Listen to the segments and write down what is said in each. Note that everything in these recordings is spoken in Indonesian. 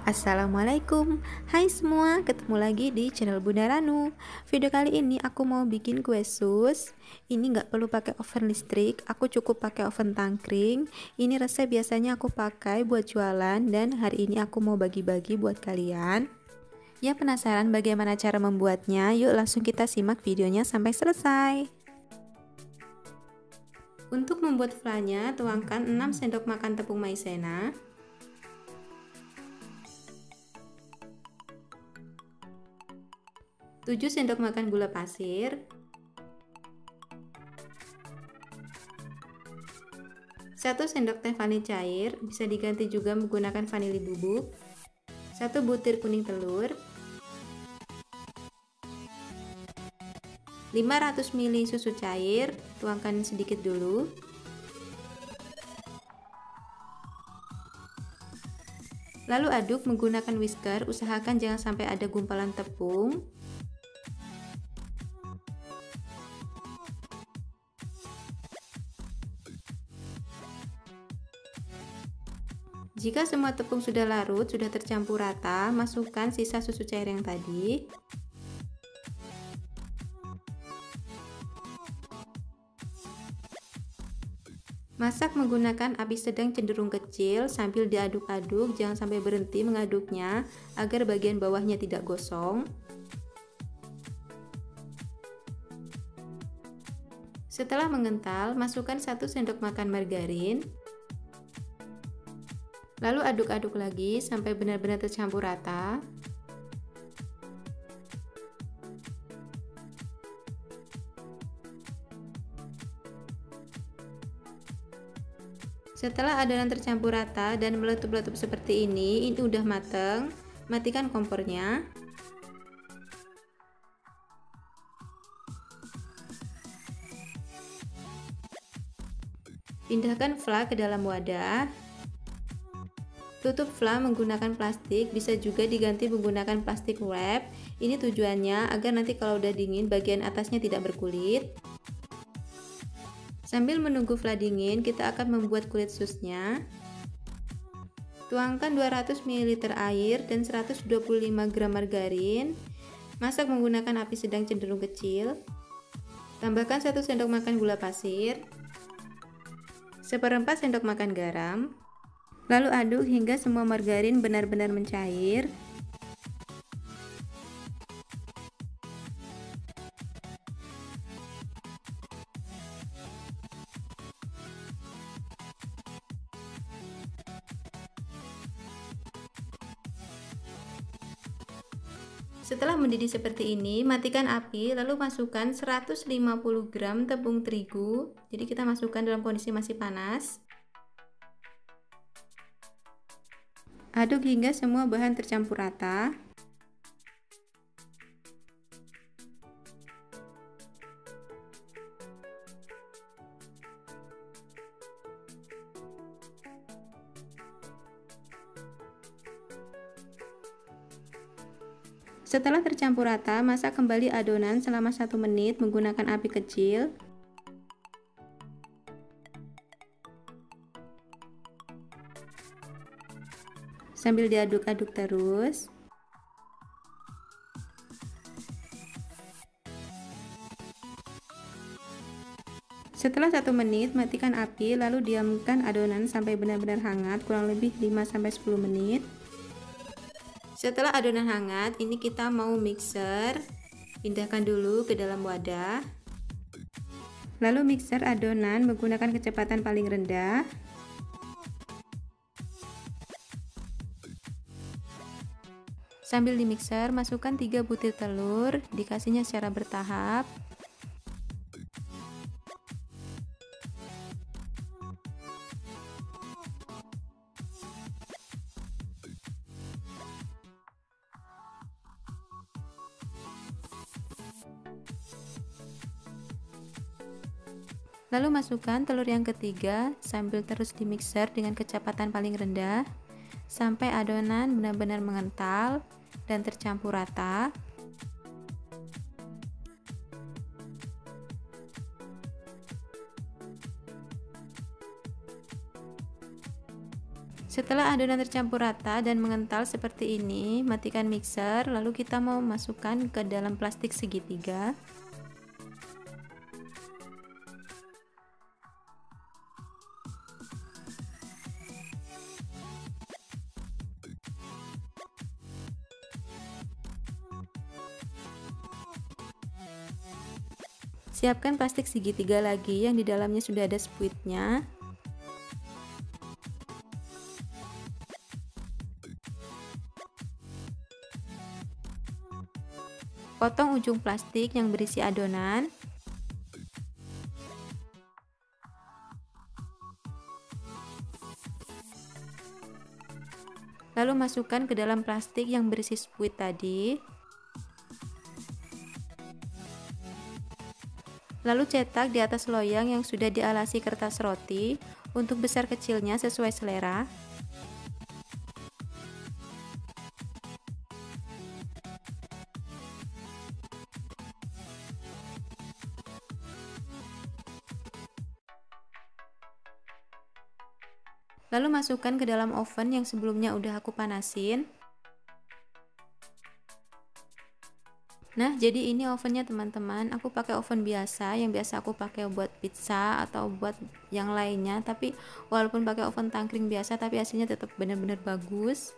Assalamualaikum, hai semua, ketemu lagi di channel Bunda Ranu. Video kali ini aku mau bikin kue sus. Ini nggak perlu pakai oven listrik, aku cukup pakai oven tangkring. Ini resep biasanya aku pakai buat jualan dan hari ini aku mau bagi-bagi buat kalian. Ya penasaran bagaimana cara membuatnya? Yuk langsung kita simak videonya sampai selesai. Untuk membuat flannya, tuangkan 6 sendok makan tepung maizena, 7 sendok makan gula pasir, 1 sendok teh vanili cair, bisa diganti juga menggunakan vanili bubuk, 1 butir kuning telur, 500 ml susu cair, tuangkan sedikit dulu, lalu aduk menggunakan whisker, usahakan jangan sampai ada gumpalan tepung. Jika semua tepung sudah larut, sudah tercampur rata, masukkan sisa susu cair yang tadi. Masak menggunakan api sedang cenderung kecil sambil diaduk-aduk, jangan sampai berhenti mengaduknya agar bagian bawahnya tidak gosong. Setelah mengental, masukkan 1 sendok makan margarin. Lalu aduk-aduk lagi sampai benar-benar tercampur rata. Setelah adonan tercampur rata dan meletup-letup seperti ini udah mateng. Matikan kompornya. Pindahkan fla ke dalam wadah. Tutup fla menggunakan plastik, bisa juga diganti menggunakan plastik wrap. Ini tujuannya agar nanti kalau udah dingin bagian atasnya tidak berkulit. Sambil menunggu fla dingin, kita akan membuat kulit susnya. Tuangkan 200 ml air dan 125 gram margarin. Masak menggunakan api sedang cenderung kecil. Tambahkan 1 sendok makan gula pasir, 1/4 sendok makan garam. Lalu aduk hingga semua margarin benar-benar mencair. Setelah mendidih seperti ini, matikan api, lalu masukkan 150 gram tepung terigu. Jadi kita masukkan dalam kondisi masih panas. Aduk hingga semua bahan tercampur rata. Setelah tercampur rata, masak kembali adonan selama 1 menit menggunakan api kecil. Sambil diaduk-aduk terus. Setelah 1 menit, matikan api lalu diamkan adonan sampai benar-benar hangat, kurang lebih 5-10 menit. Setelah adonan hangat, ini kita mau mixer. Pindahkan dulu ke dalam wadah. Lalu mixer adonan menggunakan kecepatan paling rendah. Sambil dimixer, masukkan 3 butir telur, dikasihnya secara bertahap. Lalu masukkan telur yang ketiga sambil terus dimixer dengan kecepatan paling rendah sampai adonan benar-benar mengental dan tercampur rata. Setelah adonan tercampur rata dan mengental seperti ini, matikan mixer, lalu kita mau masukkan ke dalam plastik segitiga. Siapkan plastik segitiga lagi yang di dalamnya sudah ada spuitnya. Potong ujung plastik yang berisi adonan. Lalu masukkan ke dalam plastik yang berisi spuit tadi. Lalu cetak di atas loyang yang sudah dialasi kertas roti. Untuk besar kecilnya sesuai selera. Lalu masukkan ke dalam oven yang sebelumnya udah aku panasin. Nah, jadi ini ovennya teman-teman. Aku pakai oven biasa yang biasa aku pakai buat pizza atau buat yang lainnya. Tapi walaupun pakai oven tangkring biasa, tapi hasilnya tetap benar-benar bagus.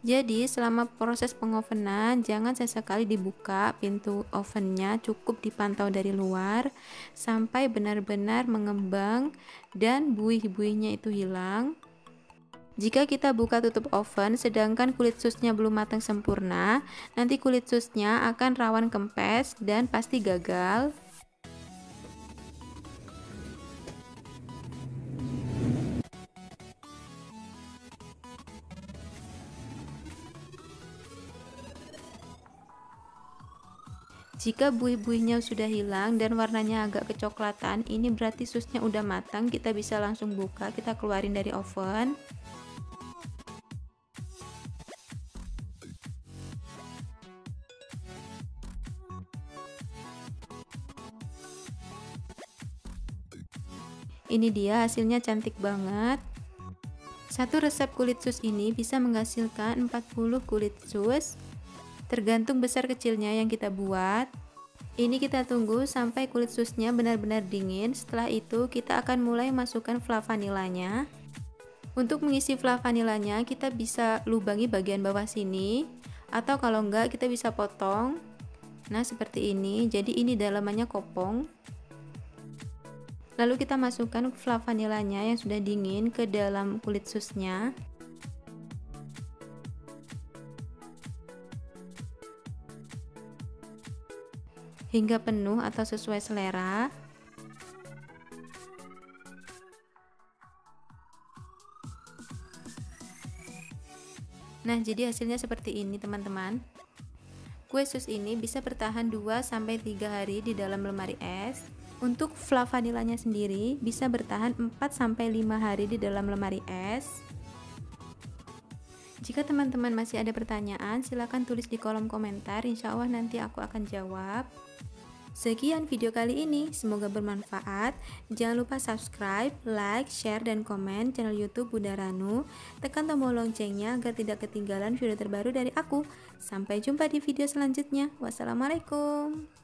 Jadi selama proses pengovenan jangan sesekali dibuka pintu ovennya, cukup dipantau dari luar sampai benar-benar mengembang dan buih-buihnya itu hilang. Jika kita buka tutup oven sedangkan kulit susnya belum matang sempurna, nanti kulit susnya akan rawan kempes dan pasti gagal. Jika buih-buihnya sudah hilang dan warnanya agak kecoklatan, ini berarti susnya udah matang. Kita bisa langsung buka, kita keluarin dari oven. Ini dia hasilnya, cantik banget. Satu resep kulit sus ini bisa menghasilkan 40 kulit sus, tergantung besar kecilnya yang kita buat. Ini kita tunggu sampai kulit susnya benar-benar dingin. Setelah itu kita akan mulai masukkan fla vanilanya. Untuk mengisi fla vanilanya kita bisa lubangi bagian bawah sini, atau kalau enggak kita bisa potong. Nah seperti ini, jadi ini dalamannya kopong. Lalu kita masukkan fla vanilanya yang sudah dingin ke dalam kulit susnya. Hingga penuh atau sesuai selera. Nah, jadi hasilnya seperti ini, teman-teman. Kue sus ini bisa bertahan 2-3 hari di dalam lemari es. Untuk fla vanilanya sendiri bisa bertahan 4-5 hari di dalam lemari es. Jika teman-teman masih ada pertanyaan, silahkan tulis di kolom komentar. Insya Allah nanti aku akan jawab. Sekian video kali ini, semoga bermanfaat. Jangan lupa subscribe, like, share, dan komen channel YouTube Bunda Ranu. Tekan tombol loncengnya agar tidak ketinggalan video terbaru dari aku. Sampai jumpa di video selanjutnya. Wassalamualaikum.